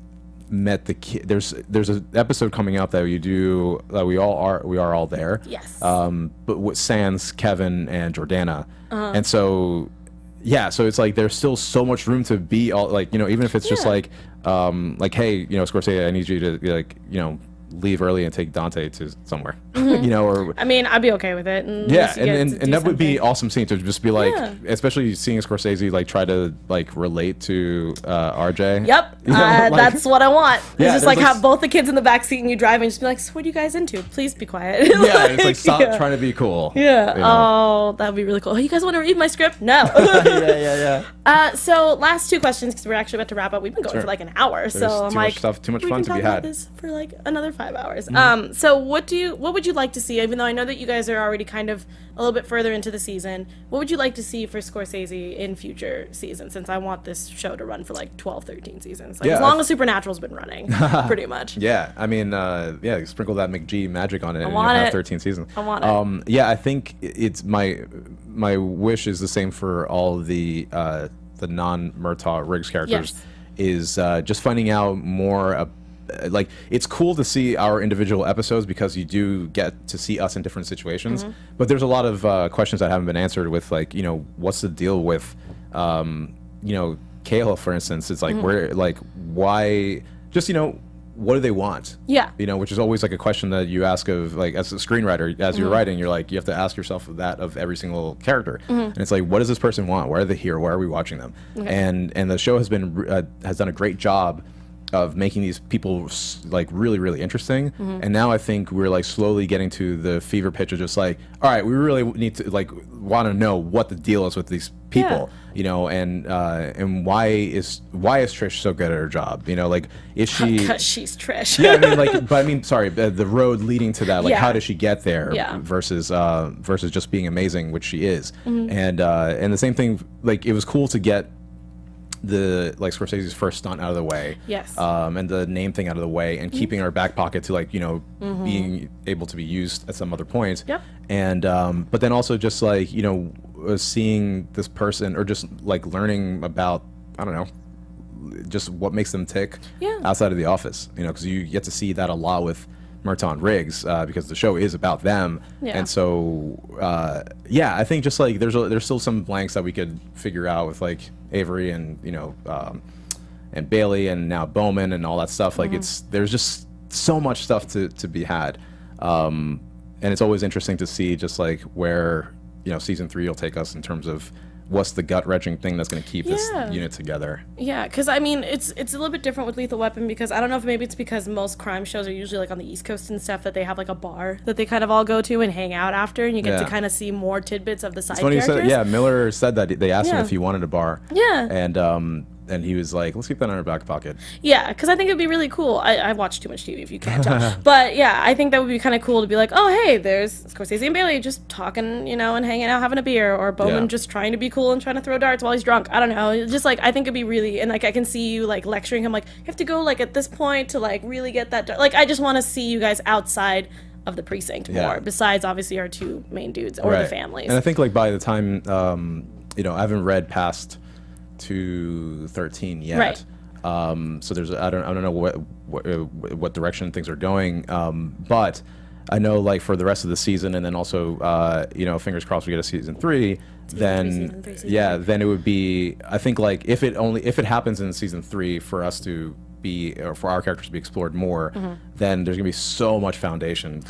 met the kid. There's an episode coming up that we do that we are all there. Yes. But with Sans, Kevin, and Jordana. And so so it's like there's still so much room to be all like even if it's just like hey Scorsese, I need you to leave early and take Dante to somewhere, or I mean, I'd be okay with it. And that would be awesome scene to just be like, especially seeing Scorsese like try to like relate to RJ. Yep, that's what I want. It's just like have both the kids in the back seat and you drive and just be like, so what are you guys into? Please be quiet. Yeah, it's like stop trying to be cool. Yeah. Oh, that would be really cool. Oh, you guys want to read my script? No. So last two questions, because we're actually about to wrap up. We've been going for like an hour, so I'm like, too much fun to be had. This for like another 5 5 hours. So what would you like to see, even though I know that you guys are already kind of a little bit further into the season, what would you like to see for Scorsese in future seasons, since I want this show to run for like 12, 13 seasons, like as long as Supernatural's been running, pretty much. Yeah, I mean, yeah, sprinkle that McG magic on it, and want you'll have it. 13 seasons. I want it. Yeah, I think it's my wish is the same for all the non-Murtaugh Riggs characters. Yes. Is just finding out more. Like, it's cool to see our individual episodes because you do get to see us in different situations. But there's a lot of questions that haven't been answered with, like, you know, what's the deal with, you know, Kayla, for instance. It's like, where, like, why, just, you know, what do they want? Yeah. You know, which is always like a question that you ask of, like, as a screenwriter, as you're writing, you're like, you have to ask yourself that of every single character. And it's like, what does this person want? Why are they here? Why are we watching them? And the show has been has done a great job of making these people like really, really interesting. And now I think we're like slowly getting to the fever pitch of just like, all right, we really need to like want to know what the deal is with these people, you know, and why is Trish so good at her job? You know, like, is she? Because she's Trish. Yeah, I mean, like, but I mean, sorry, the road leading to that, like, how does she get there? Versus just being amazing, which she is. And the same thing, like, it was cool to get the, like, Scorsese's first stunt out of the way, and the name thing out of the way, and keeping our back pocket to, like, you know, being able to be used at some other point. And but then also just like, you know, seeing this person, or just like learning about, I don't know, just what makes them tick outside of the office, you know, because you get to see that a lot with Murtaugh and Riggs, because the show is about them. And so yeah, I think just like there's still some blanks that we could figure out with, like, Avery and, you know, and Bailey, and now Bowman and all that stuff. Like, there's just so much stuff to be had, and it's always interesting to see just like where, you know, season 3 will take us in terms of what's the gut-wrenching thing that's going to keep this unit together. Yeah, because I mean, it's a little bit different with Lethal Weapon, because I don't know if maybe it's because most crime shows are usually like on the East Coast and stuff, that they have like a bar that they kind of all go to and hang out after, and you get to kind of see more tidbits of the side characters. Said, yeah, Miller said that they asked him if he wanted a bar. And he was like, let's keep that in our back pocket. Yeah, because I think it'd be really cool. I watch too much TV, if you can't tell. But yeah, I think that would be kind of cool to be like, oh, hey, there's Scorsese and Bailey just talking, you know, and hanging out, having a beer, or Bowman just trying to be cool and trying to throw darts while he's drunk. I don't know. Just like, I think it'd be really, and like, I can see you like lecturing him, like, you have to go like at this point to like really get that dart. Like, I just want to see you guys outside of the precinct more, besides obviously our two main dudes or the families. And I think like by the time, you know, I haven't read past 213 yet, so there's I don't know what direction things are going, but I know, like, for the rest of the season, and then also you know, fingers crossed we get a season 3, then then it would be, I think, like, if it happens in season 3 for us to be, or for our characters to be explored more, then there's gonna be so much foundation,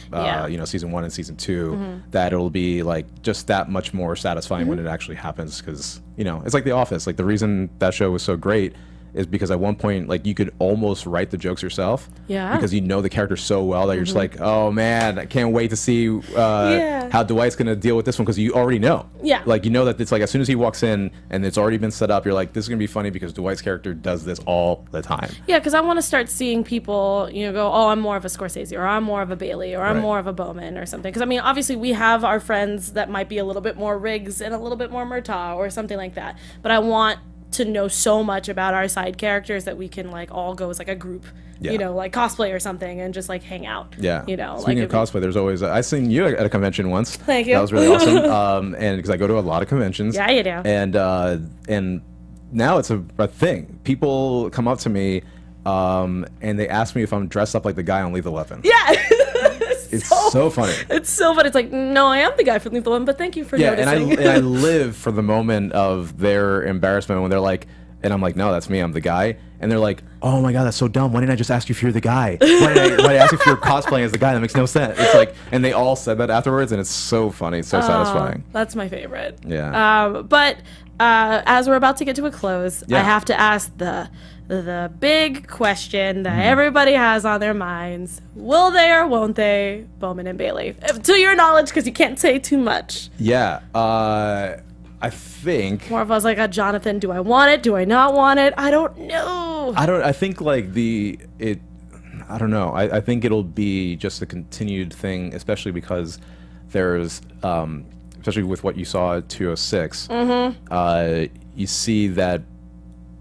you know, season 1 and season 2, that it'll be like just that much more satisfying when it actually happens. Because, you know, it's like The Office. Like, the reason that show was so great is because at one point, like, you could almost write the jokes yourself, because you know the character so well that you're just like, oh man, I can't wait to see how Dwight's gonna deal with this one, because you already know. Like, you know that it's like, as soon as he walks in and it's already been set up, you're like, this is gonna be funny because Dwight's character does this all the time. Yeah, because I want to start seeing people, you know, go, oh, I'm more of a Scorsese, or I'm more of a Bailey, or I'm more of a Bowman, or something. Because I mean, obviously we have our friends that might be a little bit more Riggs and a little bit more Murtaugh, or something like that. But I want to know so much about our side characters that we can like all go as like a group, you know, like cosplay or something, and just like hang out. You know, speaking of cosplay, there's always I seen you at a convention once. Thank you. That was really awesome. And because I go to a lot of conventions. Yeah, you do. And now it's a thing. People come up to me, and they ask me if I'm dressed up like the guy on Lethal Weapon. Yeah. It's so funny. It's so funny. It's like, no, I am the guy from Lethal Weapon, but thank you for noticing. And I live for the moment of their embarrassment when they're like, and I'm like, no, that's me, I'm the guy. And they're like, oh my God, that's so dumb. Why didn't I just ask you if you're the guy? Why did I ask you if you're cosplaying as the guy? That makes no sense. It's like, and they all said that afterwards, and it's so funny, it's so satisfying. That's my favorite. Yeah. But as we're about to get to a close, I have to ask the big question that everybody has on their minds: will they or won't they, Bowman and Bailey? To your knowledge, because you can't say too much. Yeah, I think more of us like a Johnathan. Do I want it? Do I not want it? I don't know. I think like I don't know. I think it'll be just a continued thing, especially because there's, especially with what you saw at 206, you see that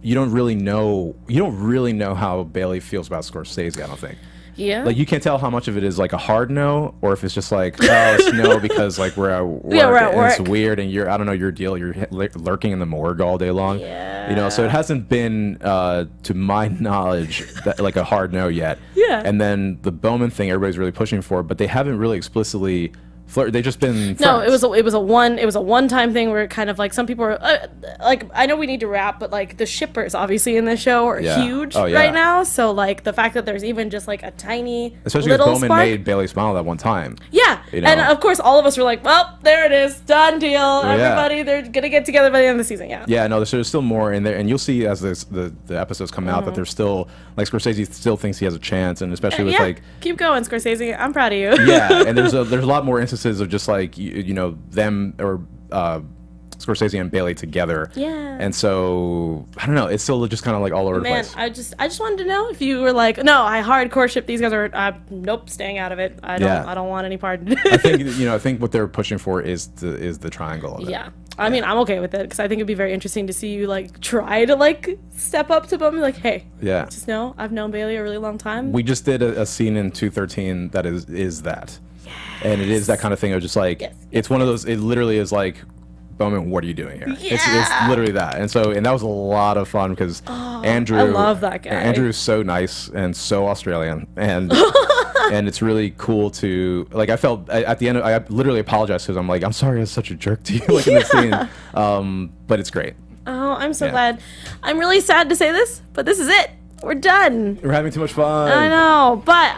you don't really know how Bailey feels about Scorsese, I don't think. Yeah. Like, you can't tell how much of it is like a hard no, or if it's just like, oh, it's no because like we're at work, we're at and work. it's weird, and I don't know your deal. You're lurking in the morgue all day long. Yeah. You know, so it hasn't been, to my knowledge, like a hard no yet. Yeah. And then the Bowman thing, everybody's really pushing for, but they haven't really explicitly they've just been friends. No, it was a one-time thing where kind of like some people were like, I know we need to wrap, but like the shippers obviously in this show are huge right now. So like the fact that there's even just like a tiny especially little because Bowman spark, made Bailey smile that one time. Yeah, you know? And of course all of us were like, well, there it is, done deal. Everybody, they're gonna get together by the end of the season. Yeah. Yeah, no, there's still more in there, and you'll see as the episodes come out that there's still, like, Scorsese still thinks he has a chance, and especially with like, keep going, Scorsese. I'm proud of you. Yeah, and there's a lot more instances of just like you know, them or Scorsese and Bailey together. Yeah. And so I don't know, it's still just kind of like all over the place. I just wanted to know if you were like, no, I hardcore ship these guys, or nope, staying out of it. I don't want any part. I think what they're pushing for is the triangle of it. Yeah. I mean, I'm okay with it because I think it'd be very interesting to see you like try to like step up to Bowman, like, hey, just know I've known Bailey a really long time. We just did a scene in 213 that is that. And it is that kind of thing of just like, it's one of those, it literally is like, Bowman, what are you doing here? Yeah. It's literally that. And that was a lot of fun because Andrew, I love that guy. Andrew is so nice and so Australian, and and it's really cool to, like, I felt at the end, I literally apologized because I'm like, I'm sorry I was such a jerk to you, like, in the scene. But it's great. Oh, I'm so glad. I'm really sad to say this, but this is it. We're done. We're having too much fun. I know, but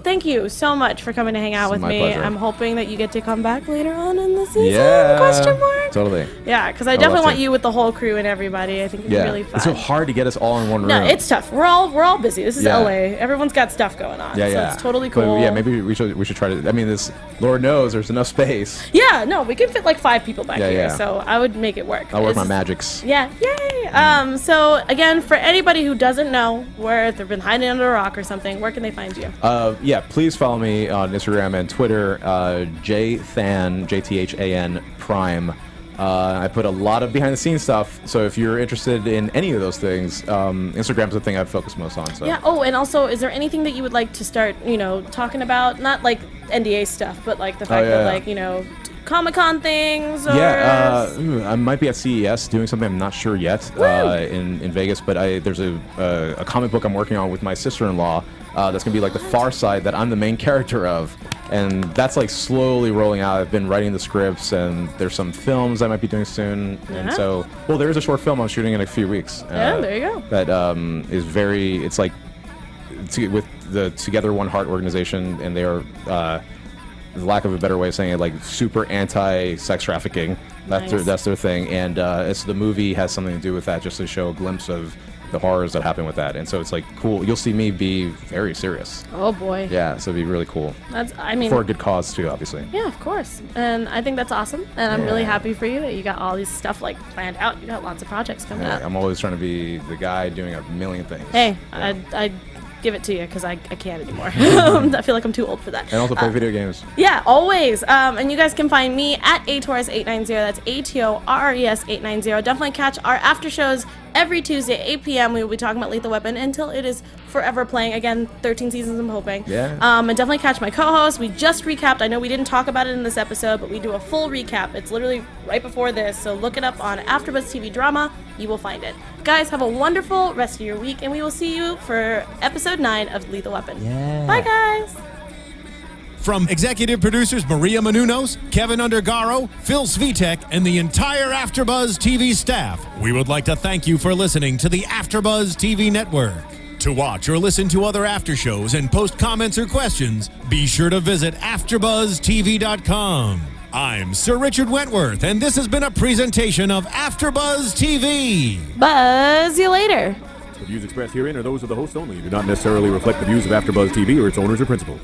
thank you so much for coming to hang out with me. Pleasure. I'm hoping that you get to come back later on in the season. Yeah. Question mark? Totally. Yeah, because I definitely want you with the whole crew and everybody. I think it'd be really fun. It's so hard to get us all in one room. No, it's tough. We're all busy. This is LA. Everyone's got stuff going on. Yeah, so it's totally cool. But maybe we should try to. I mean, this, Lord knows there's enough space. Yeah, no, we can fit like 5 people back here, so I would make it work. I'll work my magics. Yeah, yay! So again, for anybody who doesn't know where they've been hiding under a rock or something, where can they find you? Please follow me on Instagram and Twitter, JThan, JTHAN Prime. I put a lot of behind the scenes stuff, so if you're interested in any of those things, Instagram's the thing I focus most on. So. Yeah. Oh, and also, is there anything that you would like to start, talking about? Not like NDA stuff, but like the fact that, like, Comic-Con things. Or I might be at CES doing something. I'm not sure yet in Vegas, but there's a comic book I'm working on with my sister-in-law that's gonna be like the Far Side that I'm the main character of, and that's like slowly rolling out. I've been writing the scripts, and there's some films I might be doing soon, and so there is a short film I'm shooting in a few weeks. There you go. That is very. It's like with the Together One Heart organization, and they are. The lack of a better way of saying it, like super anti-sex trafficking. That's their thing, and the movie has something to do with that, just to show a glimpse of the horrors that happen with that. And so it's like cool. You'll see me be very serious. Oh boy. Yeah, so it'd be really cool. I mean, for a good cause too, obviously. Yeah, of course. And I think that's awesome. And I'm really happy for you that you got all these stuff like planned out. You got lots of projects coming up. I'm always trying to be the guy doing a million things. Hey, I give it to you because I can't anymore. I feel like I'm too old for that. And also play video games. Yeah, always. And you guys can find me at ATORES890. That's ATORES890. Definitely catch our after shows every Tuesday, 8 p.m. We will be talking about Lethal Weapon until it is forever playing. Again, 13 seasons, I'm hoping. Yeah. And definitely catch my co-host. We just recapped. I know we didn't talk about it in this episode, but we do a full recap. It's literally right before this, so look it up on AFTERBUZZ TV Drama. You will find it. Guys, have a wonderful rest of your week, and we will see you for episode 9 of Lethal Weapon. Yeah. Bye, guys. From executive producers Maria Menounos, Kevin Undergaro, Phil Svitek, and the entire AfterBuzz TV staff, we would like to thank you for listening to the AfterBuzz TV network. To watch or listen to other after shows and post comments or questions, be sure to visit AfterBuzzTV.com. I'm Sir Richard Wentworth, and this has been a presentation of AfterBuzz TV. Buzz you later. The views expressed herein are those of the host only and do not necessarily reflect the views of AfterBuzz TV or its owners or principals.